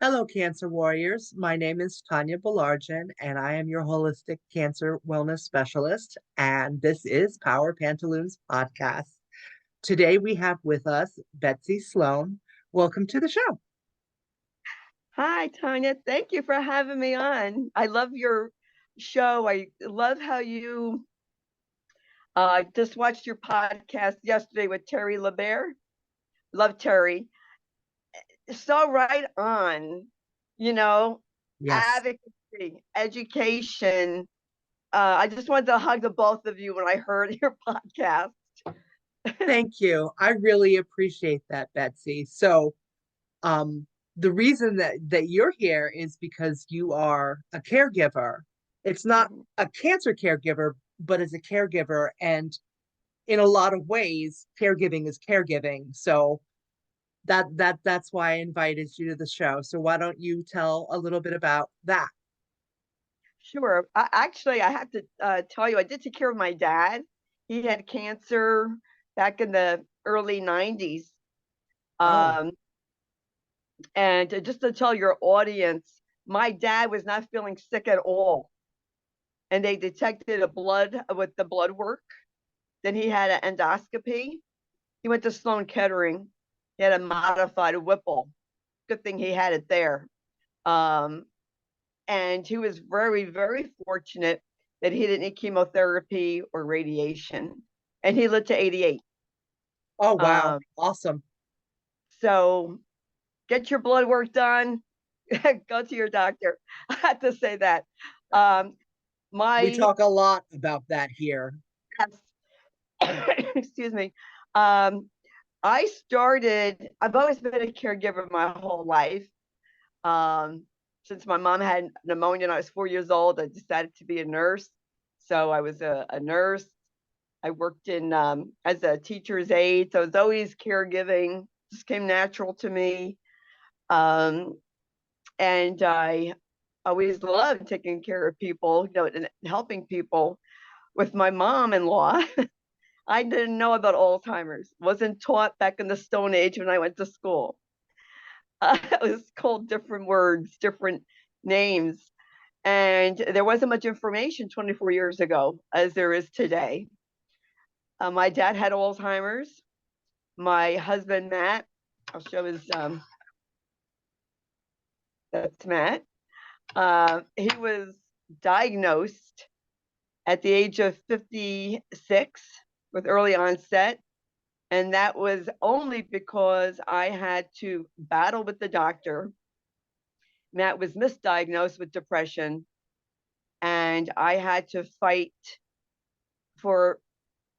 Hello, Cancer Warriors. My name is Tanya Balarjan, and I am your holistic cancer wellness specialist. And this is Power Pantaloons Podcast. Today we have with us Betsy Sloan. Welcome to the show. Hi, Tanya. Thank you for having me on. I love your show. I love how you just watched your podcast yesterday with Terry LeBear. Love Terry. So right on, you know, Yes, advocacy, education. I just wanted to hug the both of you when I heard your podcast. thank you. I really appreciate that, Betsy. Um, the reason that you're here is because you are a caregiver. It's not Mhm. a cancer caregiver, but as a caregiver, and in a lot of ways, caregiving is caregiving. So that's why I invited you to the show. So why don't you tell a little bit about that? Sure. I have to tell you, I did take care of my dad. He had cancer back in the early 90s. Oh, Um, and just to tell your audience, my dad was not feeling sick at all. And they detected a blood with the blood work. Then he had an endoscopy. He went to Sloan Kettering. He had a modified Whipple. Good thing he had it there. Um, and he was very, very fortunate that he didn't need chemotherapy or radiation. And he lived to 88. oh wow, Um, awesome. so get your blood work done. Go to your doctor. I have to say that. Um, We my talk a lot about that here. excuse me. I've always been a caregiver my whole life. Um, since my mom had pneumonia when I was 4 years old, I decided to be a nurse. So I was a nurse. I worked in as a teacher's aide. So it was always caregiving, just came natural to me. Um, and I always loved taking care of people, and helping people. With my mom-in-law, I didn't know about Alzheimer's. Wasn't taught back in the Stone Age when I went to school. It was called different words, different names, and there wasn't much information 24 years ago as there is today. My dad had Alzheimer's. My husband Matt, I'll show his. That's Matt. He was diagnosed at the age of 56 with early onset. And that was only because I had to battle with the doctor. Matt was misdiagnosed with depression, and I had to fight for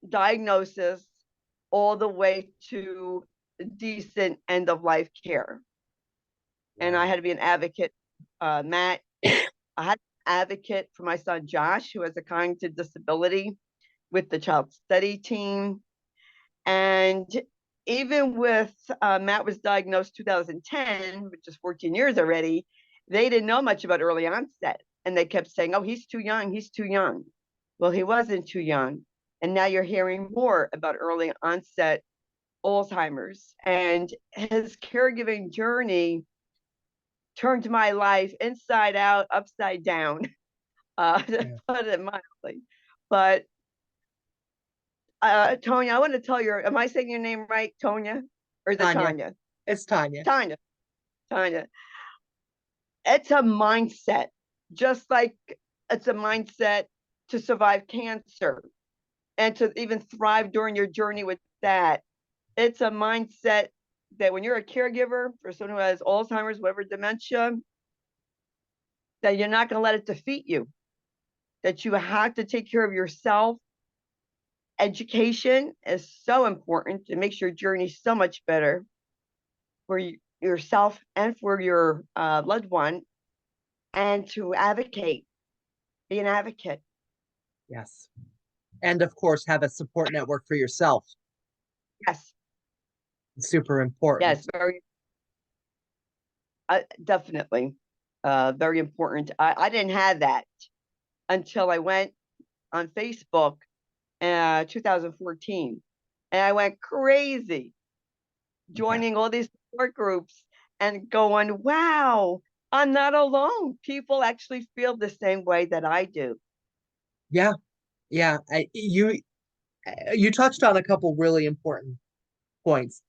diagnosis all the way to decent end of life care. And I Wow. had to be an advocate. Matt, I had an advocate for my son Josh, who has a cognitive disability, with the child study team. And even with Matt was diagnosed 2010, which is 14 years already, they didn't know much about early onset. And they kept saying, oh, he's too young, he's too young. Well, he wasn't too young. And now you're hearing more about early onset Alzheimer's. And his caregiving journey turned my life inside out, upside down, to Yeah. put it mildly. But Tonya, I want to tell you, am I saying your name right, Tonya? Or is it Tanya. Tanya? It's Tanya. Tanya, Tanya. It's a mindset, just like it's a mindset to survive cancer and to even thrive during your journey with that. It's a mindset that when you're a caregiver for someone who has Alzheimer's, whatever dementia, that you're not going to let it defeat you, that you have to take care of yourself. Education is so important. It makes your journey so much better for yourself and for your loved one, and to advocate, be an advocate. Yes. And of course, have a support network for yourself. Yes, It's super yes, important. very definitely, very important. I didn't have that until I went on Facebook, 2014, and I went crazy Okay. joining all these support groups. and going, wow, I'm not alone. People actually feel the same way that I do. Yeah, yeah. You touched on a couple really important points.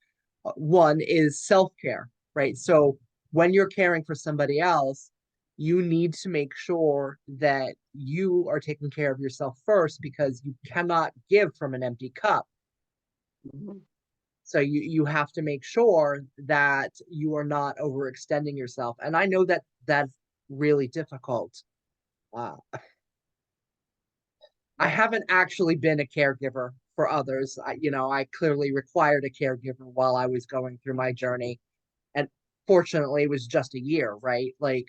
One is self-care, right? So when you're caring for somebody else, you need to make sure that you are taking care of yourself first because you cannot give from an empty cup. Mhm. So you have to make sure that you are not overextending yourself. And I know that that's really difficult. Uh, I haven't actually been a caregiver for others. I clearly required a caregiver while I was going through my journey. And fortunately, it was just a year, right? Like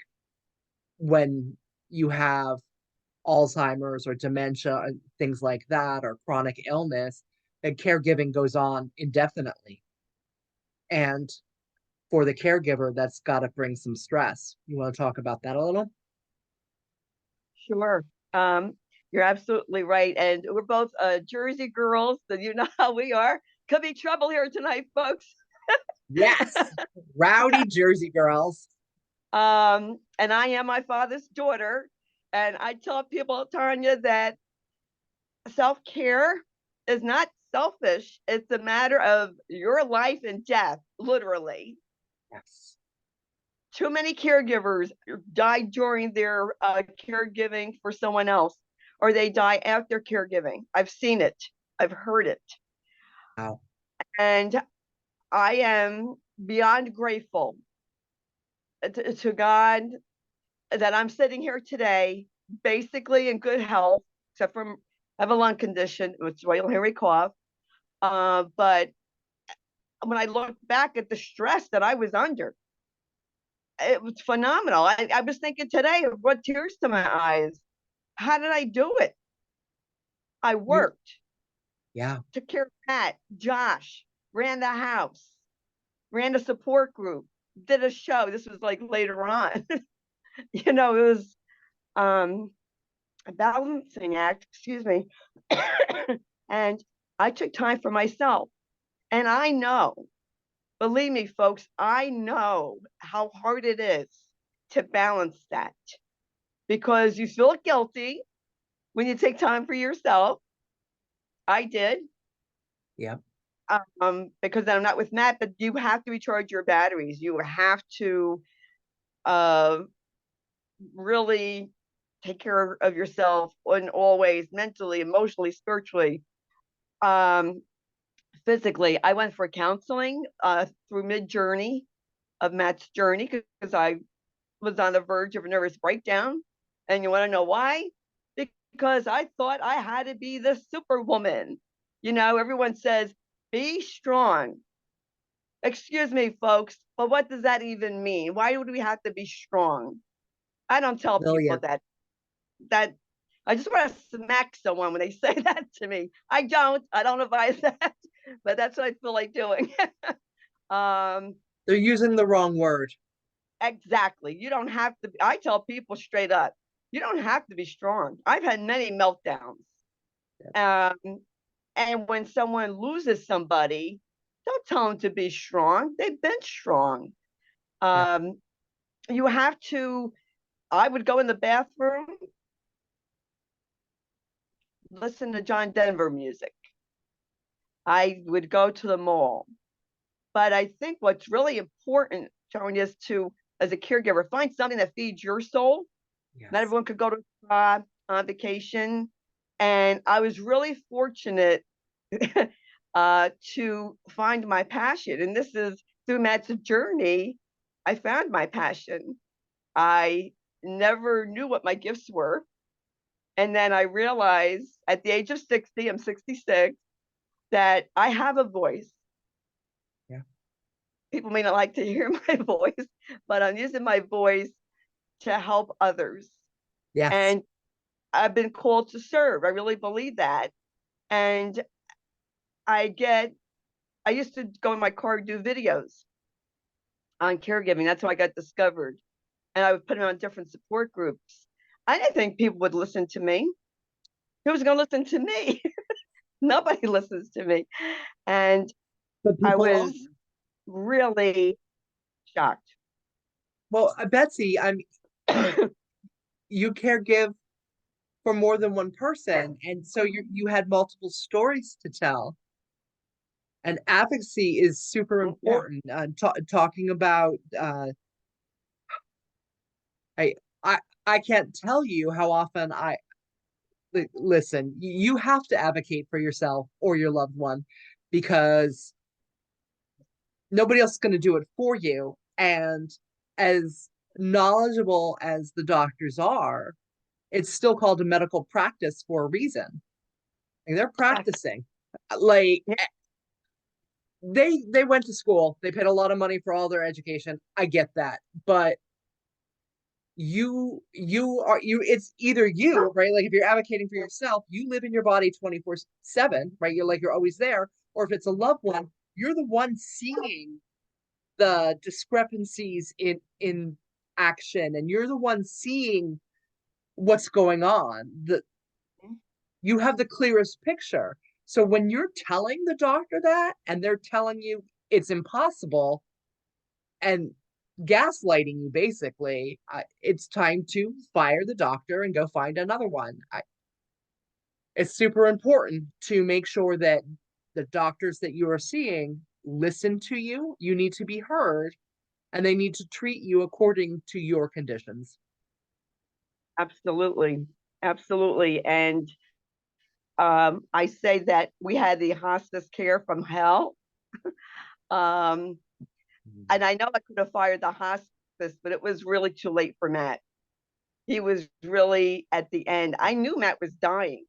when you have Alzheimer's or dementia and things like that, or chronic illness, and caregiving goes on indefinitely. And for the caregiver, that's got to bring some stress. You want to talk about that a little? Sure. You're absolutely right. And we're both Jersey girls, so you know how we are. Could be trouble here tonight, folks. Yes. Rowdy Jersey girls. And I am my father's daughter. And I tell people, Tanya, that self care is not selfish. It's a matter of your life and death, literally. Yes. Too many caregivers die during their caregiving for someone else, or they die after caregiving. I've seen it, I've heard it. Wow. And I am beyond grateful to God that I'm sitting here today, basically in good health, except for I have a lung condition, which you'll hear me cough. But when I look back at the stress that I was under, it was phenomenal. I was thinking today, it brought tears to my eyes. How did I do it? I You, worked, yeah. took care of Pat, Josh, ran the house, ran a support group, did a show. This was like later on. It was um, a balancing act, excuse me. And I took time for myself. And I know, believe me, folks, I know how hard it is to balance that because you feel guilty when you take time for yourself. I did, Yeah. because I'm not with Matt, but you have to recharge your batteries. You have to uh, really take care of yourself in all ways, mentally, emotionally, spiritually, um, physically. I went for counseling through mid journey of Matt's journey because I was on the verge of a nervous breakdown. And you want to know why? Because I thought I had to be the superwoman. Everyone says, be strong. Excuse me, folks, but what does that even mean? Why would we have to be strong? I don't tell people Brilliant. that I just want to smack someone when they say that to me. I don't advise that, but that's what I feel like doing. um, They're using the wrong word. exactly. You don't have to. I tell people straight up, you don't have to be strong. I've had many meltdowns. Yeah. Um, and when someone loses somebody, don't tell them to be strong. They've been strong. Yeah. Um, you have to. I would go in the bathroom, listen to John Denver music. I would go to the mall. But I think what's really important, Tony, is to, as a caregiver, find something that feeds your soul. Not Yes. everyone could go to on vacation. And I was really fortunate to find my passion. And this is through Matt's journey, I found my passion. I never knew what my gifts were. And then I realized at the age of 60, I'm 66, that I have a voice. Yeah. People may not like to hear my voice, but I'm using my voice to help others. Yes. And I've been called to serve. I really believe that. And I get, I used to go in my car and do videos on caregiving. That's how I got discovered. And I would put them on different support groups. I didn't think people would listen to me. Who was going to listen to me? Nobody listens to me. And But I people are. was really shocked. Well, Betsy, you caregive for more than one person, and so you had multiple stories to tell. And advocacy is super Yeah, important. Talking about, I, I, I can't tell you how often listen. You have to advocate for yourself or your loved one because nobody else is going to do it for you. And as knowledgeable as the doctors are, it's still called a medical practice for a reason. And they're exactly. practicing. Like Yeah, they went to school, they paid a lot of money for all their education. I get that. But you it's either you, right? Like if you're advocating for yourself, you live in your body 24/7, right? You're always there. Or if it's a loved one, you're the one seeing the discrepancies in action, and you're the one seeing what's going on. You have the clearest picture. So when you're telling the doctor that and they're telling you it's impossible and gaslighting you, basically, it's time to fire the doctor and go find another one. It's super important to make sure that the doctors that you are seeing listen to you. You need to be heard, and they need to treat you according to your conditions. absolutely. Absolutely. And I say that we had the hospice care from hell. Um, and I know I could have fired the hospice, but it was really too late for Matt. He was really at the end. I knew Matt was dying.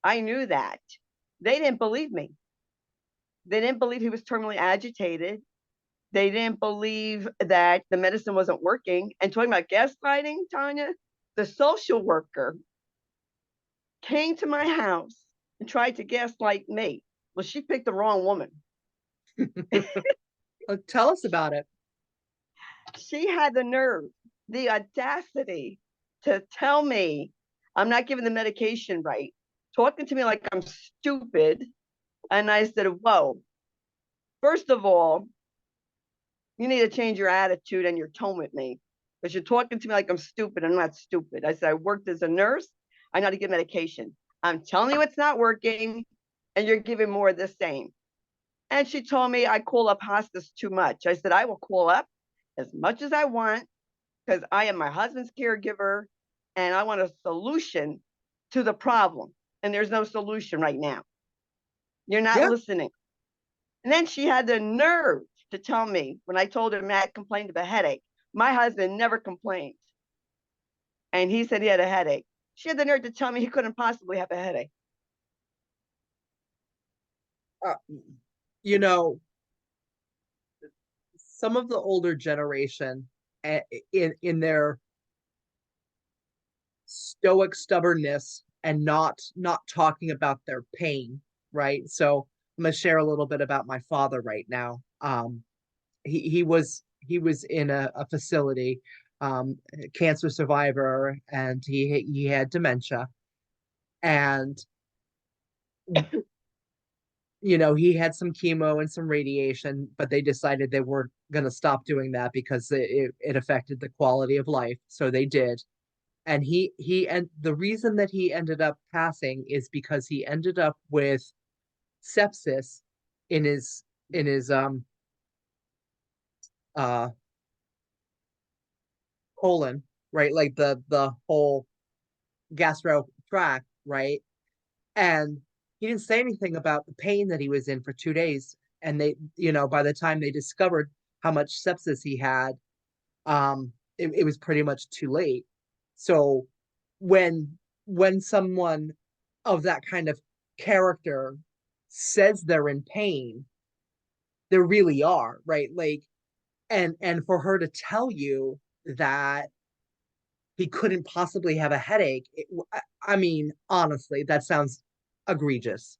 I knew that. They didn't believe me. They didn't believe he was terminally agitated. They didn't believe that the medicine wasn't working. And talking about gaslighting, Tanya, the social worker came to my house and tried to gaslight me. Well, she picked the wrong woman. Tell us about it. She had the nerve, the audacity to tell me I'm not giving the medication right, talking to me like I'm stupid. And I said, whoa, first of all, you need to change your attitude and your tone with me because you're talking to me like I'm stupid. I'm not stupid. I said, I worked as a nurse. I know how to give medication. I'm telling you it's not working and you're giving more of the same. And she told me I call up hospice too much. I said, I will call up as much as I want because I am my husband's caregiver and I want a solution to the problem. And there's no solution right now. You're not Yeah. listening. And then she had the nerve to tell me when I told her Matt complained of a headache. My husband never complained. And he said he had a headache. She had the nerve to tell me he couldn't possibly have a headache. Uh, you know, some of the older generation, in their stoic stubbornness and not talking about their pain, right? So I'm gonna share a little bit about my father right now. He was in a facility, a cancer survivor, and he had dementia, and he had some chemo and some radiation, but they decided they weren't going to stop doing that because it affected the quality of life. So they did. And and the reason that he ended up passing is because he ended up with sepsis in his uh colon, right? Like the whole gastro tract, right? And he didn't say anything about the pain that he was in for 2 days. And by the time they discovered how much sepsis he had, it was pretty much too late. So when someone of that kind of character says they're in pain, they really are, right? Like, and for her to tell you that he couldn't possibly have a headache, I mean, honestly, that sounds egregious.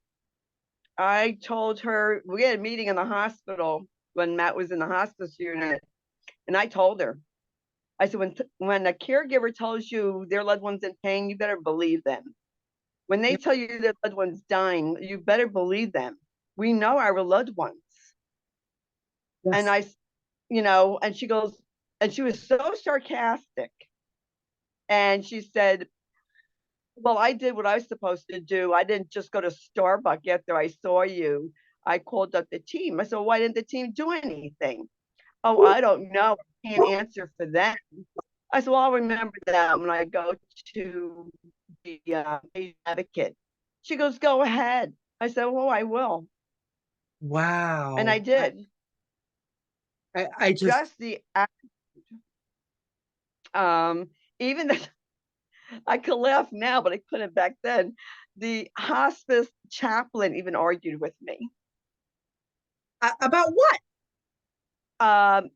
I told her we had a meeting in the hospital when Matt was in the hospice unit, and I told her, I said, when a caregiver tells you their loved one's in pain, you better believe them. When they Yeah. tell you their loved one's dying, you better believe them. We know our loved ones. And Yes. and she goes, and she was so sarcastic. And she said, well, I did what I was supposed to do. I didn't just go to Starbucks after I saw you. I called up the team. I said, why didn't the team do anything? Oh, I don't know. I can't answer for them. I said, well, I'll remember that when I go to the patient advocate. She goes, go ahead. I said, well, I will. And I Wow. did. I just, Just the, um, even the, I could laugh now, but I couldn't back then. The hospice chaplain even argued with me. about what? Um,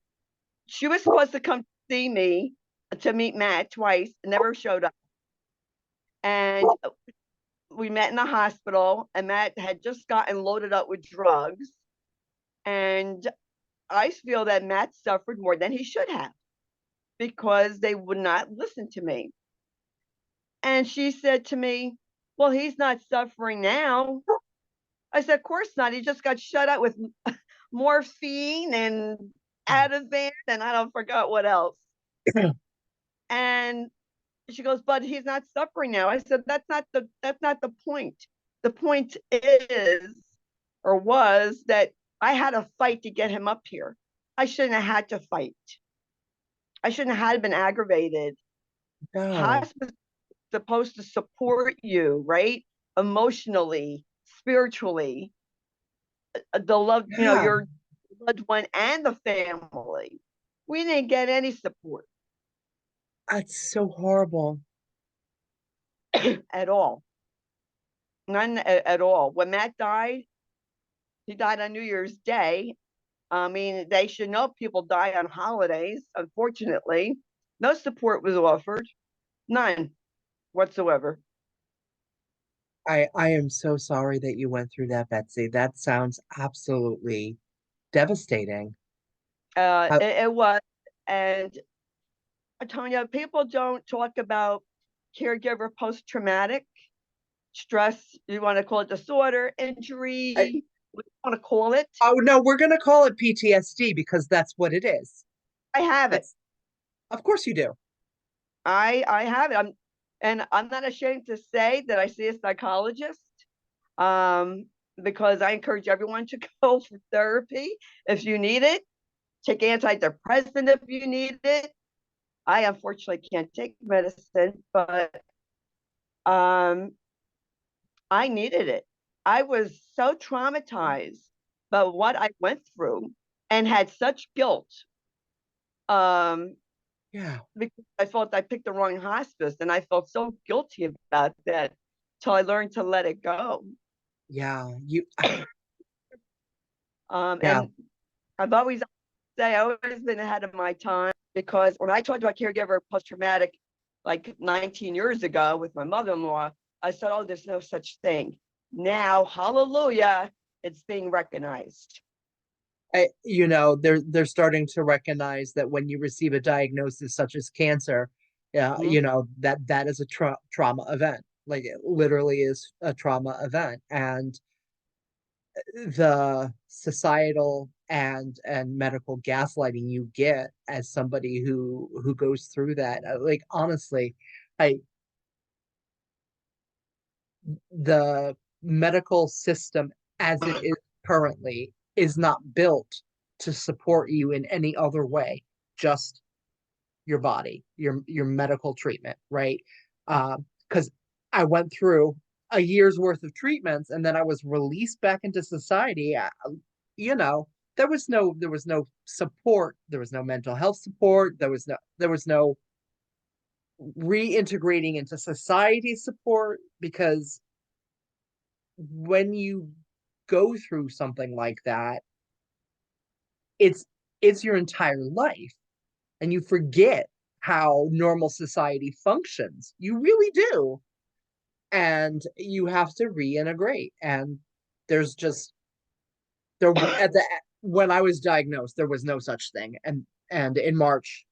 she was supposed to come see me to meet Matt twice, never showed up. And we met in the hospital, and Matt had just gotten loaded up with drugs. And I feel that Matt suffered more than he should have because they would not listen to me. And she said to me, well, he's not suffering now. I said, of course not. He just got shut up with morphine and Ativan, and I don't forgot what else. And she goes, but he's not suffering now. I said, that's not the point. The point is, or was, that I had a fight to get him up here. I shouldn't have had to fight. I shouldn't have been aggravated. No. Hospice is supposed to support you, right? Emotionally, spiritually, the love, Yeah, your loved one and the family. We didn't get any support that's so horrible. at all. None at all. When Matt died, he died on New Year's Day. I mean, they should know people die on holidays. Unfortunately, no support was offered, none whatsoever. I am so sorry that you went through that, Betsy. That sounds absolutely devastating. Uh, It was, and Tonya, people don't talk about caregiver post traumatic stress. You want to call it disorder, I, injury, what you want to call it. oh no, we're gonna call it PTSD because that's what it is. I have it. That's, of course you do. I have it. I'm not ashamed to say that I see a psychologist. Um, because I encourage everyone to go for therapy if you need it. Take antidepressant if you need it. I unfortunately can't take medicine, but um, I needed it. I was so traumatized by what I went through and had such guilt, um, Yeah, because I felt I picked the wrong hospice, and I felt so guilty about that till I learned to let it go. yeah, you, yeah, And I've always I've always been ahead of my time because when I talked about caregiver post traumatic like 19 years ago with my mother-in-law, I said, oh, there's no such thing. Now, hallelujah, it's being recognized. they're starting to recognize that when you receive a diagnosis such as cancer, yeah, Mhm. that is a trauma event. Like it literally is a trauma event, and the societal and medical gaslighting you get as somebody who goes through that, like honestly, I the medical system as it is currently is not built to support you in any other way, just your body, your medical treatment, right? Because I went through a year's worth of treatments and then I was released back into society. You know, there was no support, there was no mental health support, there was no reintegrating into society support because when you go through something like that, it's it's your entire life and you forget how normal society functions. You really do. And you have to reintegrate. And there's just there at the when I was diagnosed, there was no such thing. And in March,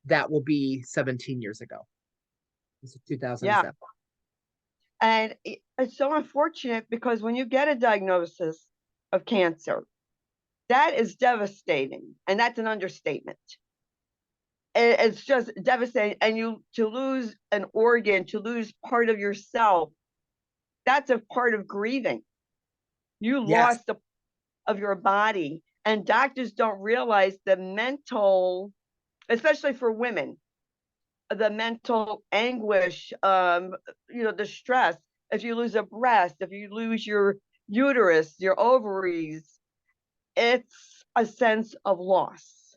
that will be 17 years ago. This is Yeah. 2007. And it's so unfortunate because when you get a diagnosis of cancer, That is devastating, and that's an understatement. It's just devastating. And you to lose an organ, to lose part of yourself, that's a part of grieving. You Yes. lost a of your body, and doctors don't realize the mental, especially for women, the mental anguish, the stress. If you lose a breast, if you lose your uterus, your ovaries, it's a sense of loss.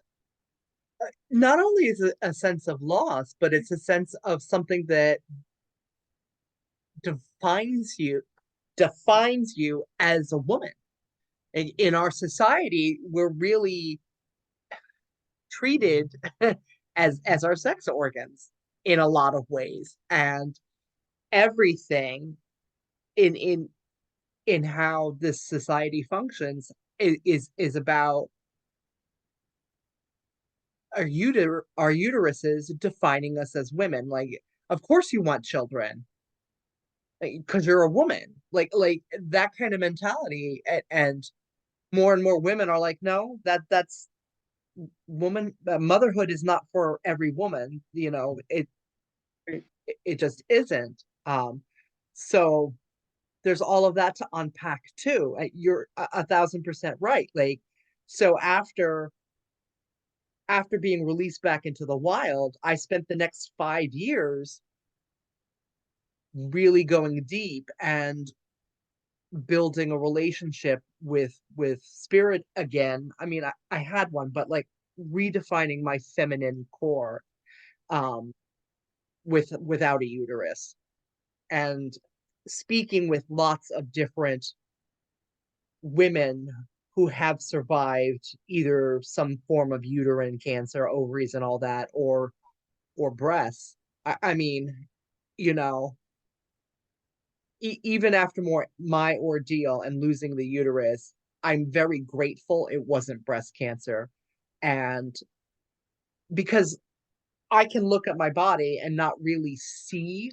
Not only is it a sense of loss, but it's a sense of something that defines you defines you as a woman. In our society, we're really treated as our sex organs in a lot of ways, and everything in in in how this society functions is about our uteruses defining us as women. Like, of course you want children because you're a woman. Like that kind of mentality, and more and more women are like, no, that's woman motherhood is not for every woman. It just isn't. So there's all of that to unpack too. You're 1,000% right. Like, so after being released back into the wild, I spent the next 5 years really going deep and building a relationship with spirit again. I mean, I had one, but like redefining my feminine core, um without a uterus, and speaking with lots of different women who have survived either some form of uterine cancer, ovaries and all that, or breasts. I mean, you know, even after my ordeal and losing the uterus, I'm very grateful it wasn't breast cancer. And because I can look at my body and not really see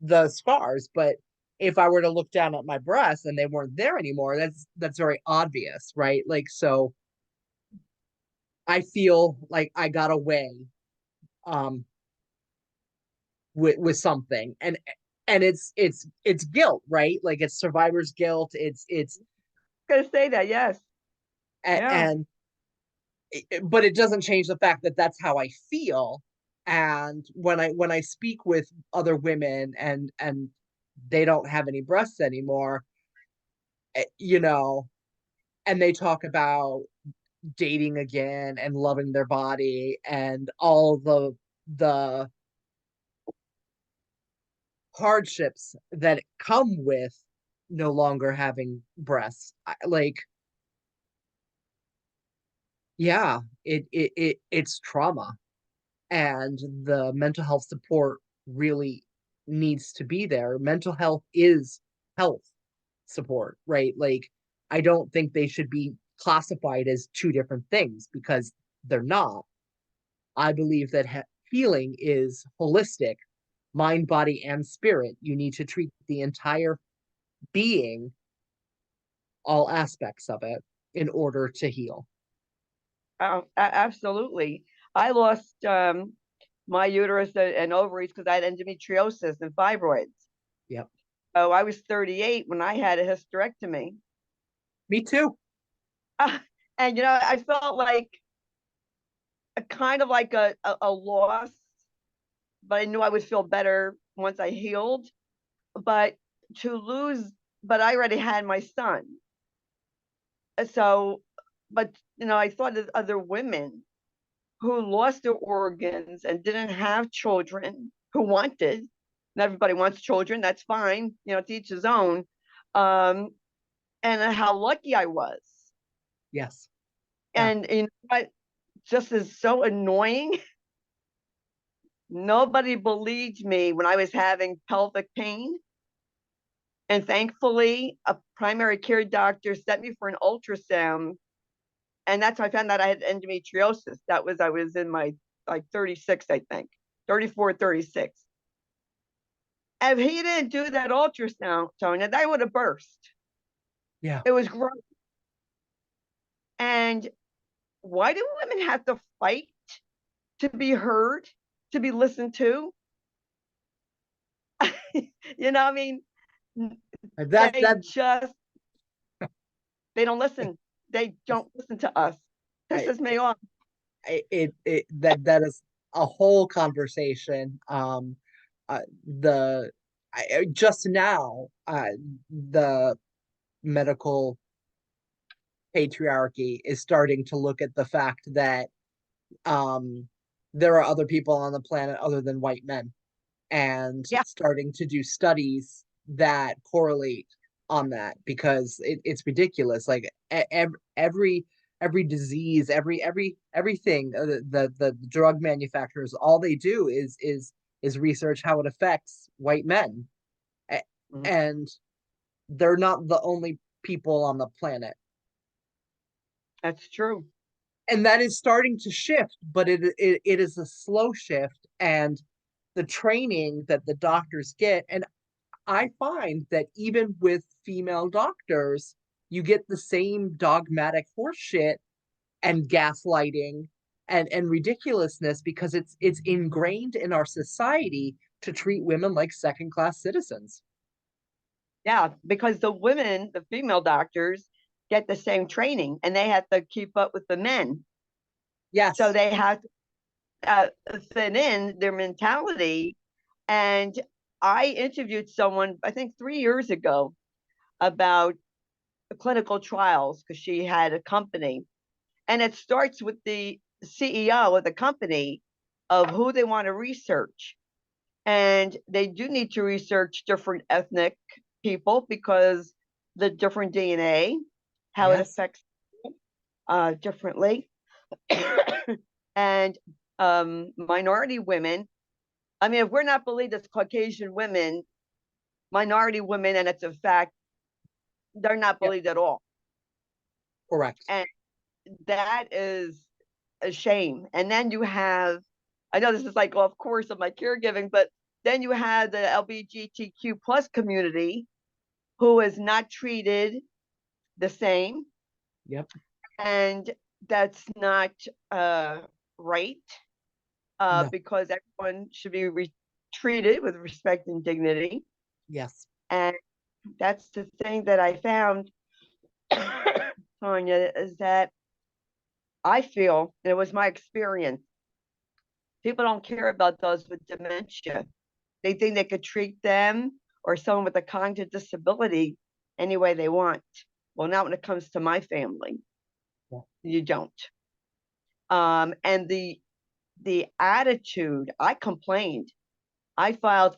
the scars, but if I were to look down at my breasts and they weren't there anymore, that's very obvious, right? Like, so I feel like I got away um with something, and it's guilt, right? Like, it's survivor's guilt. It's I'm gonna say that, yes. Yeah. and but it doesn't change the fact that that's how I feel. And when I speak with other women and they don't have any breasts anymore, you know, and they talk about dating again and loving their body and all the hardships that come with no longer having breasts. Like, yeah, it's trauma, and the mental health support really needs to be there. Mental health is health support, right? Like, I don't think they should be classified as two different things because they're not. I believe that healing is holistic, mind, body, and spirit. You need to treat the entire being, all aspects of it, in order to heal. Absolutely. I lost my uterus and ovaries because I had endometriosis and fibroids. Yep. So I was 38 when I had a hysterectomy. Me too. And I felt like a kind of like a loss, but I knew I would feel better once I healed. But to lose, but I already had my son. So, but I thought of other women who lost their organs and didn't have children who wanted. Not everybody wants children. That's fine. To each his own. Um, and how lucky I was. Yes. Yeah. And you know what? Just is so annoying. Nobody believed me when I was having pelvic pain. And thankfully, a primary care doctor sent me for an ultrasound. And that's how I found out I had endometriosis. I was in my like 36, I think, 34, 36. If he didn't do that ultrasound, Tonya, I would have burst. Yeah. It was gross. And why do women have to fight to be heard, to be listened to? I mean, That they that just they don't listen. They don't listen to us. I, Pisses me off. that is a whole conversation. The just now, the medical patriarchy is starting to look at the fact that um there are other people on the planet other than white men, and Yeah. starting to do studies that correlate on that, because it's ridiculous. Like every disease, everything, the drug manufacturers, all they do is research how it affects white men. Mhm. And they're not the only people on the planet. That's true. And that is starting to shift, but it is a slow shift. And the training that the doctors get, and I find that even with female doctors, you get the same dogmatic horseshit and gaslighting and ridiculousness, because it's ingrained in our society to treat women like second class citizens. Yeah, because the women, the female doctors, get the same training and they have to keep up with the men. So Yes. they have to fit in their mentality. And I interviewed someone, I think 3 years ago, about clinical trials because she had a company. And it starts with the CEO of the company of who they want to research. And they do need to research different ethnic people because the different DNA, how it Yes. affects differently. And minority women. I mean, if we're not believed as Caucasian women, minority women, and it's a fact, they're not Yep. believed at all. Correct. And that is a shame. And then you have, I know this is like off course of my caregiving, but then you have the LGBTQ plus community who is not treated the same. Yep. And that's not right, No. because everyone should be treated with respect and dignity. Yes. And that's the thing that I found, Tanya, is that I feel, and it was my experience, people don't care about those with dementia. They think they could treat them or someone with a cognitive disability any way they want. Well, not when it comes to my family. Yeah. You don't. And the attitude, I complained. I filed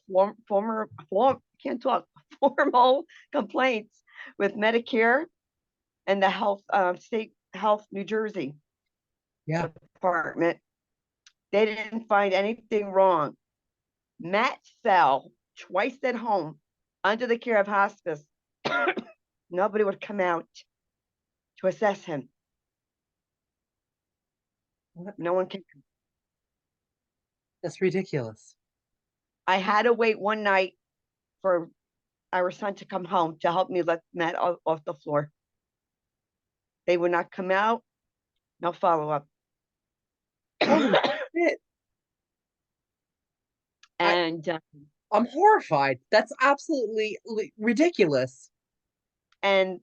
can't talk, formal complaints with Medicare and the health state health New Jersey Yeah. department. They didn't find anything wrong. Matt fell twice at home under the care of hospice. Nobody would come out to assess him. What? No one came. That's ridiculous. I had to wait one night for our son to come home to help me let Matt off the floor. They would not come out. No follow up. Holy shit. I and I'm horrified. That's absolutely ridiculous. and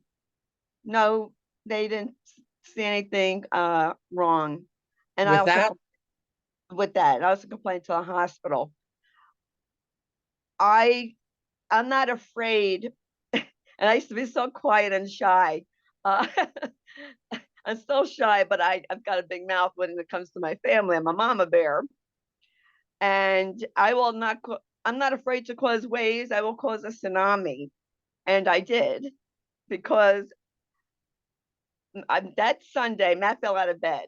no, they didn't see anything wrong. And I With also that, with that, I also complained to the hospital. I I'm not afraid, and I used to be so quiet and shy. Uh, I'm still shy, but I've got a big mouth when it comes to my family. I'm a mama bear, and I will not. I'm not afraid to cause waves. I will cause a tsunami, and I did because that Sunday, Matt fell out of bed.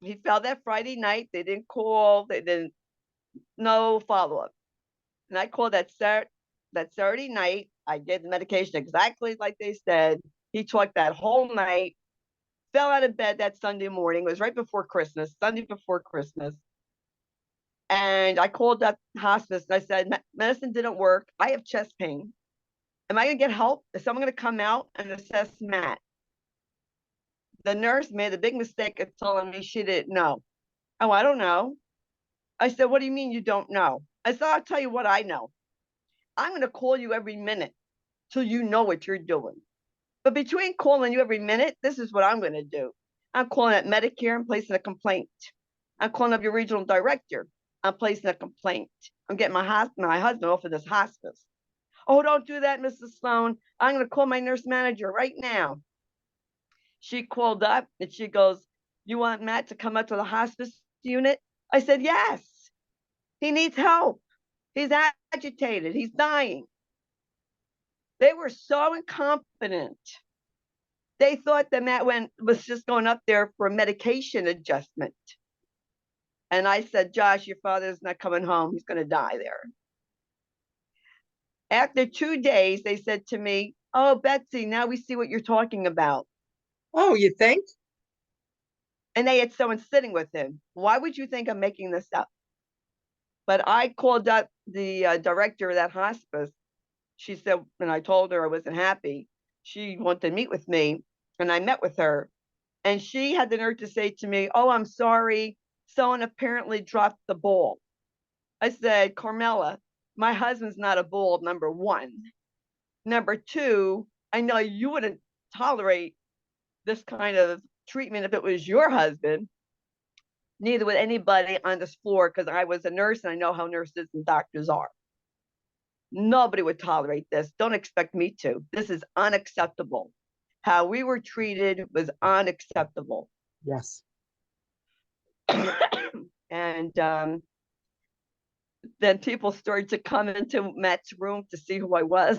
He fell that Friday night. They didn't call. They didn't no follow up. And I called that Saturday night. I gave the medication exactly like they said. He took that whole night, fell out of bed that Sunday morning. It was right before Christmas, Sunday before Christmas. And I called that hospice and I said, medicine didn't work. I have chest pain. Am I going to get help? Is someone going to come out and assess Matt? The nurse made a big mistake of telling me she didn't know. Oh, I don't know. I said, what do you mean you don't know? I said, I'll tell you what I know. I'm going to call you every minute till you know what you're doing. But between calling you every minute, this is what I'm going to do. I'm calling at Medicare and placing a complaint. I'm calling up your regional director. I'm placing a complaint. I'm getting my husband off of this hospice. Oh, don't do that, Mrs. Sloan. I'm going to call my nurse manager right now. She called up and she goes, you want Matt to come up to the hospice unit? I said, yes. He needs help. He's agitated. He's dying. They were so incompetent. They thought that Matt was just going up there for a medication adjustment. And I said, Josh, your father's not coming home. He's going to die there. After 2 days, they said to me, oh, Betsy, now we see what you're talking about. Oh, you think? And they had someone sitting with him. Why would you think I'm making this up? But I called up the director of that hospice. She said, and I told her I wasn't happy. She wanted to meet with me, and I met with her. And she had the nerve to say to me, oh, I'm sorry. Someone apparently dropped the ball. I said, Carmela, my husband's not a bull, number one. Number two, I know you wouldn't tolerate this kind of treatment if it was your husband. Neither would anybody on this floor, because I was a nurse and I know how nurses and doctors are. Nobody would tolerate this. Don't expect me to. This is unacceptable. How we were treated was unacceptable. Yes. And then people started to come into Matt's room to see who I was.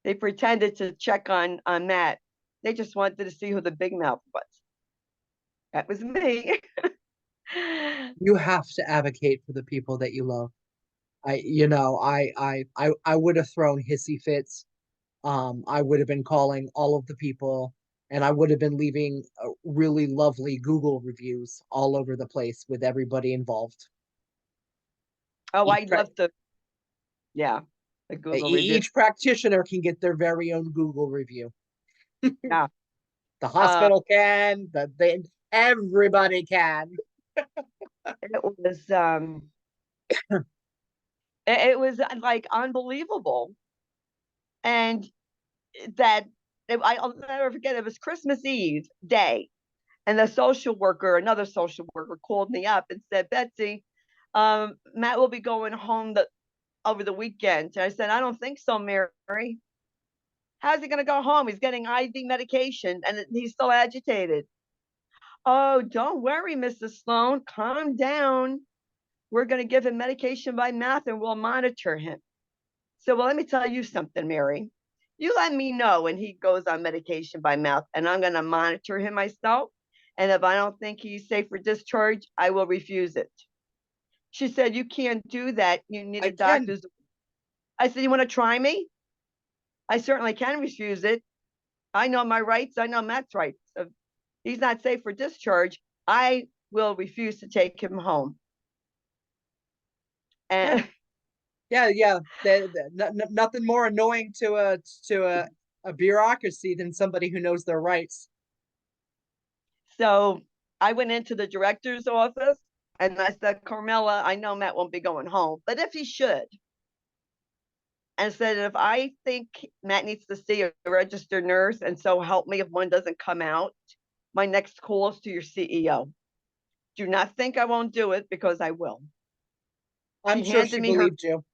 They pretended to check on Matt. They just wanted to see who the big mouth was. That was me. You have to advocate for the people that you love. I would have thrown hissy fits. I would have been calling all of the people, and I would have been leaving really lovely Google reviews all over the place with everybody involved. Oh, Each, I'd pra- love to. Yeah, a e- Google review. each practitioner can get their very own Google review. Yeah. The Uh, hospital can, everybody can. it was it was like unbelievable. And that I'll never forget, it was Christmas Eve day. And the social worker, another social worker, called me up and said, Betsy, Matt will be going home over the weekend. And I said, I don't think so, Mary. How's he going to go home? He's getting IV medication and he's still agitated. Oh, don't worry, Mrs. Sloan. Calm down. We're going to give him medication by mouth and we'll monitor him. So, well, let me tell you something, Mary. You let me know when he goes on medication by mouth, and I'm going to monitor him myself. And if I don't think he's safe for discharge, I will refuse it. She said, you can't do that. You need I a can. doctor's. I said, you want to try me? I certainly can refuse it. I know my rights. I know Matt's rights. If he's not safe for discharge, I will refuse to take him home. Yeah, And yeah. Nothing more annoying to a bureaucracy than somebody who knows their rights. so I went into the director's office and I said, Carmela, I know Matt won't be going home, but if he should, and said, if I think Matt needs to see a registered nurse, and so help me if one doesn't come out, my next call is to your CEO. Do not think I won't do it, because I will. I'm She sure handed she me her, believed you.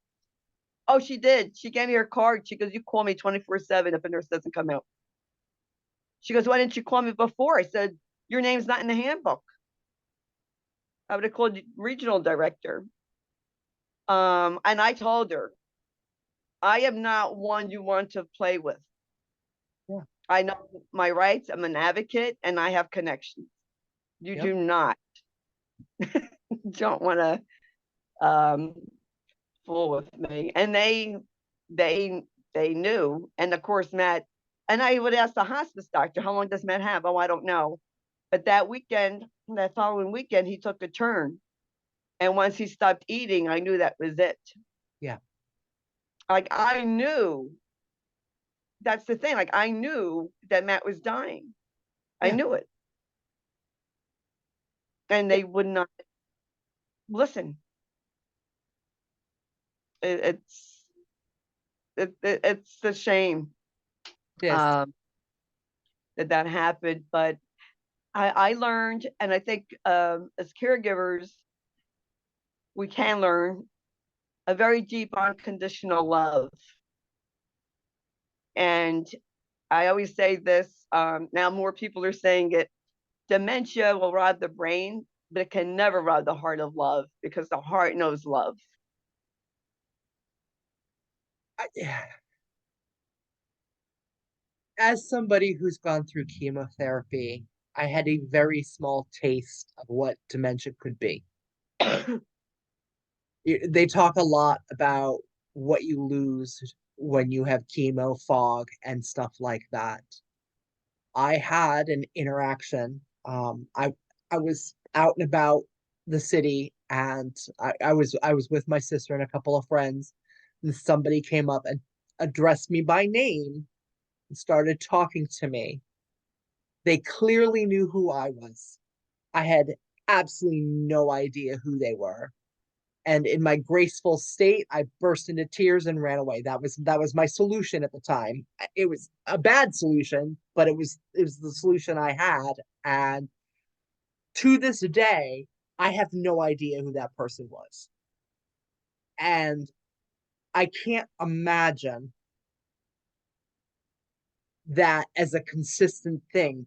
oh, she did. She gave me her card. She goes, you call me 24/7 if a nurse doesn't come out. She goes, why didn't you call me before? I said, your name's not in the handbook. I would have called you regional director. And I told her, I am not one you want to play with. Yeah. I know my rights. I'm an advocate and I have connections. You Yep. do not don't want to fool with me. And they they knew. And of course, Matt, and I would ask the hospice doctor, how long does Matt have? Oh, I don't know. But that following weekend, he took a turn. And once he stopped eating, I knew that was it. Yeah. Like I knew, that's the thing. Like I knew that Matt was dying. I Yeah. knew it. And they would not listen. It's it's a shame It is. um, that happened. But I learned, and I think as caregivers, we can learn a very deep unconditional love. And I always say this, now more people are saying it, dementia will rob the brain, but it can never rob the heart of love because the heart knows love. Yeah. As somebody who's gone through chemotherapy, I had a very small taste of what dementia could be. They talk a lot about what you lose when you have chemo, fog, and stuff like that. I had an interaction. I was out and about the city, and I was with my sister and a couple of friends, and somebody came up and addressed me by name and started talking to me. They clearly knew who I was. I had absolutely no idea who they were. And in my graceful state, I burst into tears and ran away. That was my solution at the time. It was a bad solution, but it was the solution I had. And to this day, I have no idea who that person was. And I can't imagine that as a consistent thing.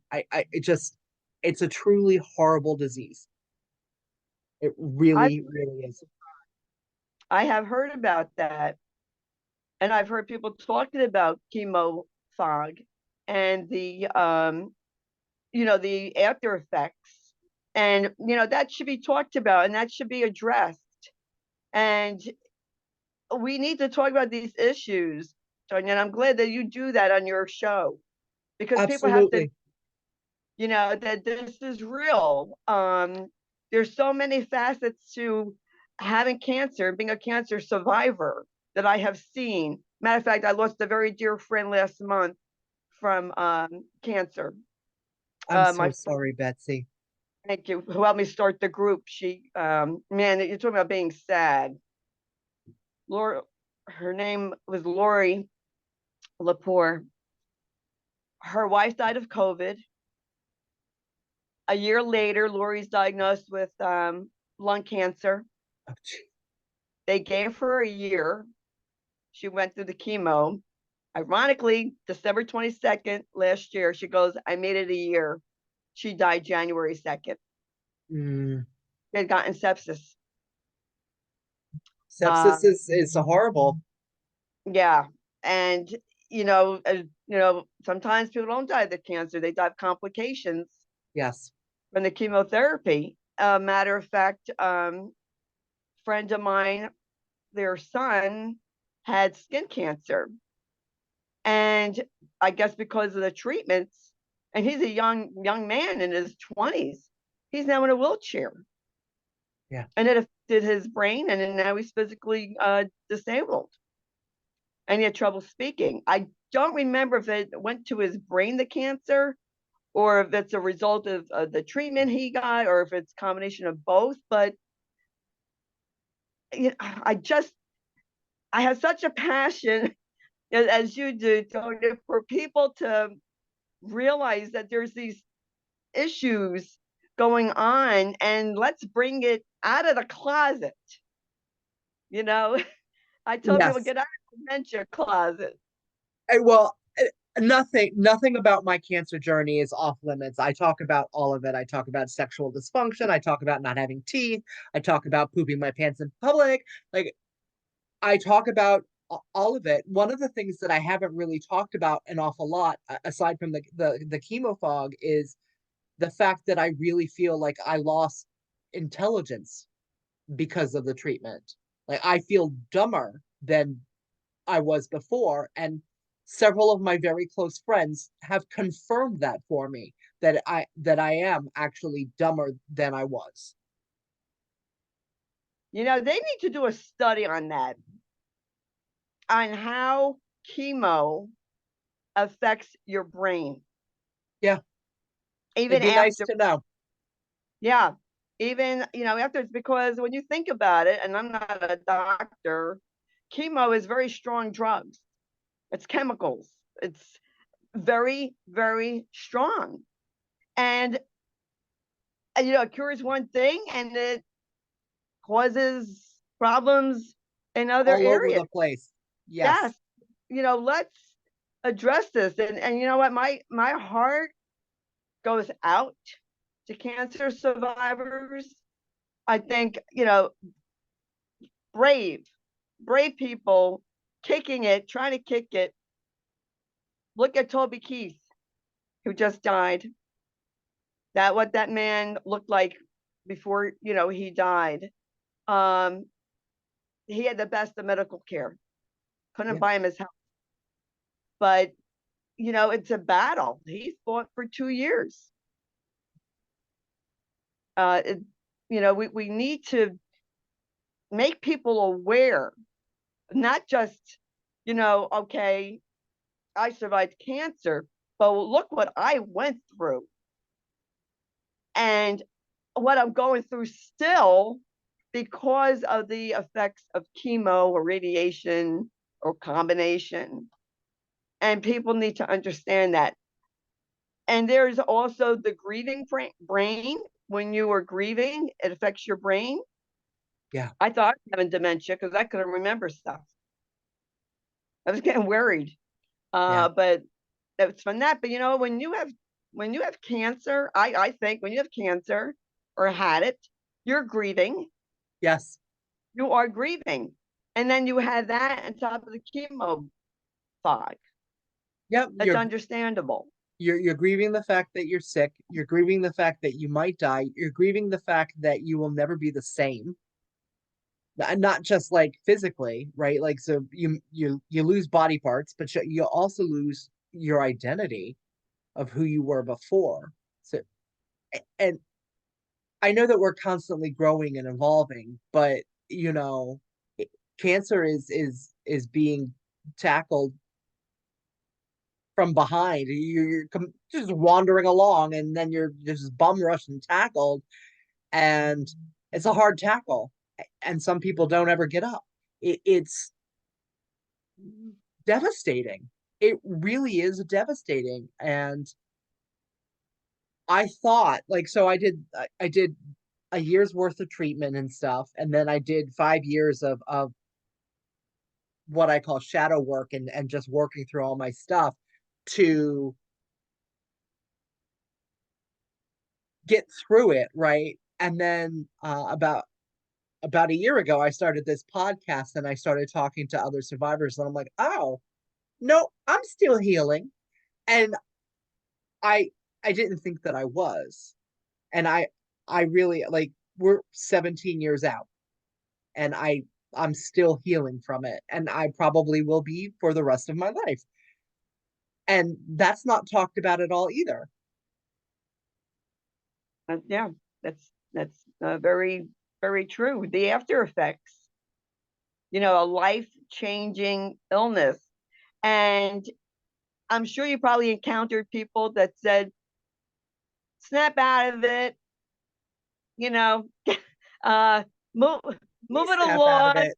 It's a truly horrible disease. It I really is. I have heard about that, and I've heard people talking about chemo fog and the after effects, and that should be talked about and that should be addressed. And we need to talk about these issues, Tonya, and I'm glad that you do that on your show because people have to, Absolutely. that this is real. There's so many facets to having cancer, being a cancer survivor that I have seen. Matter of fact, I lost a very dear friend last month from cancer. I'm My so friend, sorry, Betsy. thank you, who helped me start the group. She, man, you're talking about being sad. Laura, her name was Lori Lepore. Her wife died of COVID. A year later, Lori's diagnosed with lung cancer. Oh, gee. They gave her a year. She went through the chemo. Ironically, December 22nd last year, she goes, I made it a year. She died January 2nd. Mm. She had gotten sepsis. Uh, Sepsis is horrible. yeah. And, sometimes people don't die of the cancer, they die of complications Yes. from the chemotherapy. Matter of fact, friend of mine, their son had skin cancer. And I guess because of the treatments, and he's a young man in his 20s, he's now in a wheelchair. Yeah. And it affected his brain, and then now he's physically disabled. And he had trouble speaking. I don't remember if it went to his brain, the cancer, or if it's a result of the treatment he got, or if it's a combination of both. But I just, I have such a passion, as you do, Tony, for people to realize that there's these issues going on, and let's bring it out of the closet. You know, I tell people, Yes. get out of the dementia closet. Well, nothing about my cancer journey is off limits. I talk about all of it. I talk about sexual dysfunction. I talk about not having teeth. I talk about pooping my pants in public. Like, I talk about all of it. One of the things that I haven't really talked about an awful lot, aside from the chemo fog, is the fact that I really feel like I lost intelligence because of the treatment. Like, I feel dumber than I was before, and several of my very close friends have confirmed that for me, that I am actually dumber than I was. They need to do a study on that, on how chemo affects your brain. Yeah. It'd even be nice after, to know. yeah, even, afterwards, because when you think about it, and I'm not a doctor, chemo is very strong drugs. It's chemicals. It's very, very strong. And, it cures one thing and it causes problems in other All over areas. the place. Yes. Yes. Let's address this. And you know what? My heart goes out to cancer survivors. I think, brave, brave people kicking it, trying to kick it. Look at Toby Keith, who just died. That what that man looked like before, he died. Um, he had the best of medical care. Couldn't Yeah. buy him his health. But, it's a battle. He fought for 2 years. It, we need to make people aware, not just, okay, I survived cancer, but look what I went through and what I'm going through still because of the effects of chemo or radiation or combination. And people need to understand that. And there's also the grieving brain. When you are grieving, it affects your brain. Yeah. I thought I was having dementia because I couldn't remember stuff. I was getting worried. Yeah. But it's from that. But when you have cancer, I think when you have cancer or had it, you're grieving. Yes. You are grieving. And then you had that on top of the chemo fog. Yep. That's understandable. You're grieving the fact that you're sick. You're grieving the fact that you might die. You're grieving the fact that you will never be the same. Not just like physically, right? Like so you lose body parts, but you also lose your identity of who you were before. So and I know that we're constantly growing and evolving, but you know, cancer is being tackled from behind. You're just wandering along, and then you're just bum rushed and tackled, and it's a hard tackle. And some people don't ever get up. It's devastating. It really is devastating. And I thought, like, so I did a year's worth of treatment and stuff, and then I did 5 years of what I call shadow work and just working through all my stuff to get through it, right? And then about a year ago, I started this podcast and I started talking to other survivors, and I'm like, oh no, I'm still healing, and I I didn't think that I was, and I really like we're 17 years out, and I'm still healing from it, and I probably will be for the rest of my life, and that's not talked about at all either. Yeah, that's very, very true. The after effects, a life changing illness. And I'm sure you probably encountered people that said, snap out of it, you know, uh, move, You move it snap out of along. it.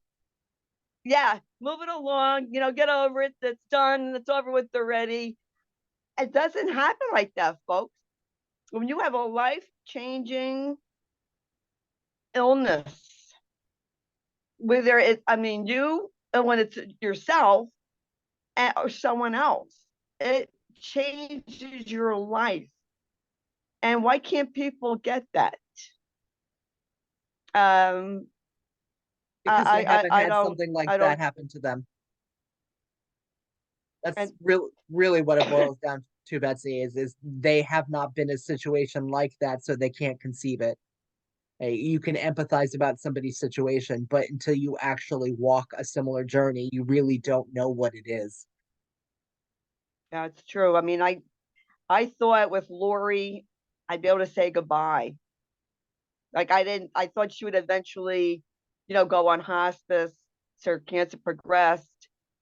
Yeah, move it along, get over it. It's done. It's over with already. It doesn't happen like that, folks. When you have a life changing illness, whether it, I mean, you, and when it's yourself or someone else, it changes your life. And why can't people get that? Um, Because they haven't I had don't, something like I that don't, happen to them. That's and really what it boils down to, Betsy, is they have not been in a situation like that, so they can't conceive it. You can empathize about somebody's situation, but until you actually walk a similar journey, you really don't know what it is. yeah, it's true. I mean, I thought with Lori, I'd be able to say goodbye. Like I didn't, I thought she would eventually, go on hospice. So her cancer progressed.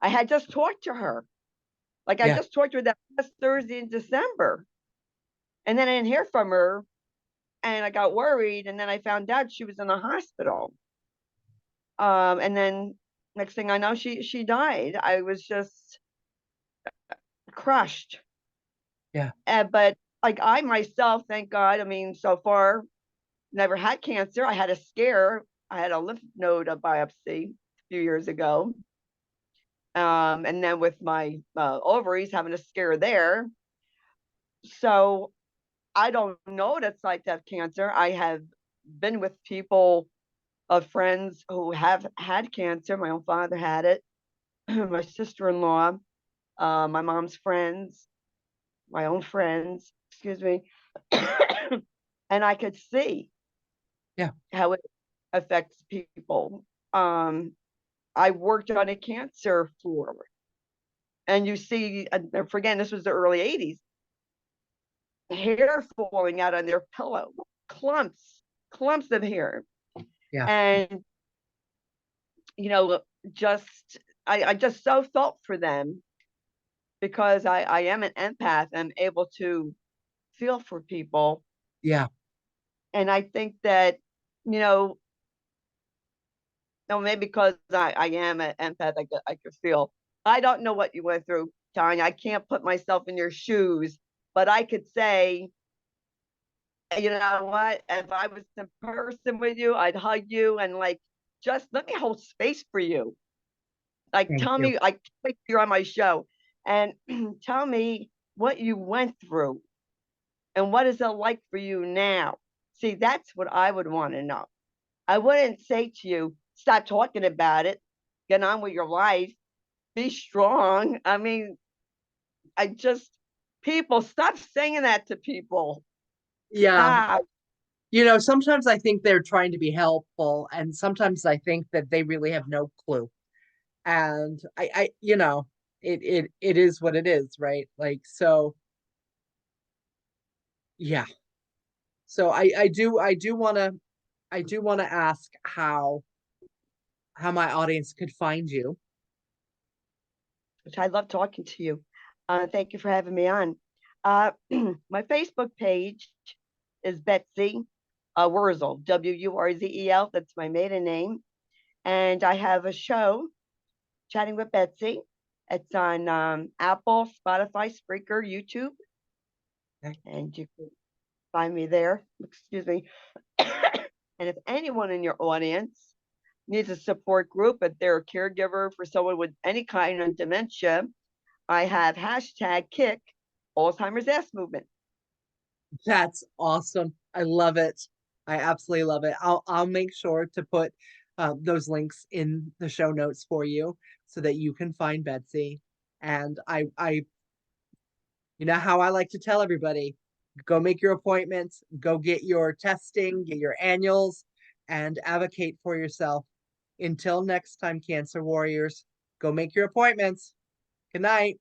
I had just talked to her. Like I Yeah. just talked to her that last Thursday in December. And then I didn't hear from her, and I got worried, and then I found out she was in the hospital. And then next thing I know, she died. I was just crushed. Yeah. But like I myself, thank God, I mean, so far never had cancer. I had a scare. I had a lymph node biopsy a few years ago. And then with my ovaries having a scare there. So I don't know what it's like to have cancer. I have been with people of friends who have had cancer. My own father had it, my sister-in-law, my mom's friends, my own friends, excuse me. And I could see Yeah. how it affects people. Um, I worked on a cancer floor, and you see, again, this was the early 80s, hair falling out on their pillow, clumps, clumps of hair. Yeah. And, you know, just, I just so felt for them because I am an empath. I'm able to feel for people. Yeah. And I think that, you know, no, maybe because I am an empath, I could feel. I don't know what you went through, Tanya. I can't put myself in your shoes, but I could say, you know what? If I was in person with you, I'd hug you and like just let me hold space for you. Like Thank tell you. me, like you're on my show and tell me what you went through and what is it like for you now. See, that's what I would want to know. I wouldn't say to you, stop talking about it, get on with your life, be strong. I mean, I just, people, stop saying that to people. Yeah. Stop. Sometimes I think they're trying to be helpful, and sometimes I think that they really have no clue. And it is what it is, right? Like, so yeah. So I do want to ask how my audience could find you. Which I love talking to you. Thank you for having me on. My Facebook page is Betsy Wurzel, Wurzel. That's my maiden name. And I have a show, Chatting with Betsy. It's on Apple, Spotify, Spreaker, YouTube, Okay. and you can find me there. Excuse me. And if anyone in your audience needs a support group, if they're a caregiver for someone with any kind of dementia, I have hashtag kick Alzheimer's ass movement. That's awesome. I love it. I absolutely love it. I'll make sure to put those links in the show notes for you so that you can find Betsy. And you know how I like to tell everybody, go make your appointments, go get your testing, get your annuals, and advocate for yourself. Until next time, Cancer Warriors, go make your appointments. Good night.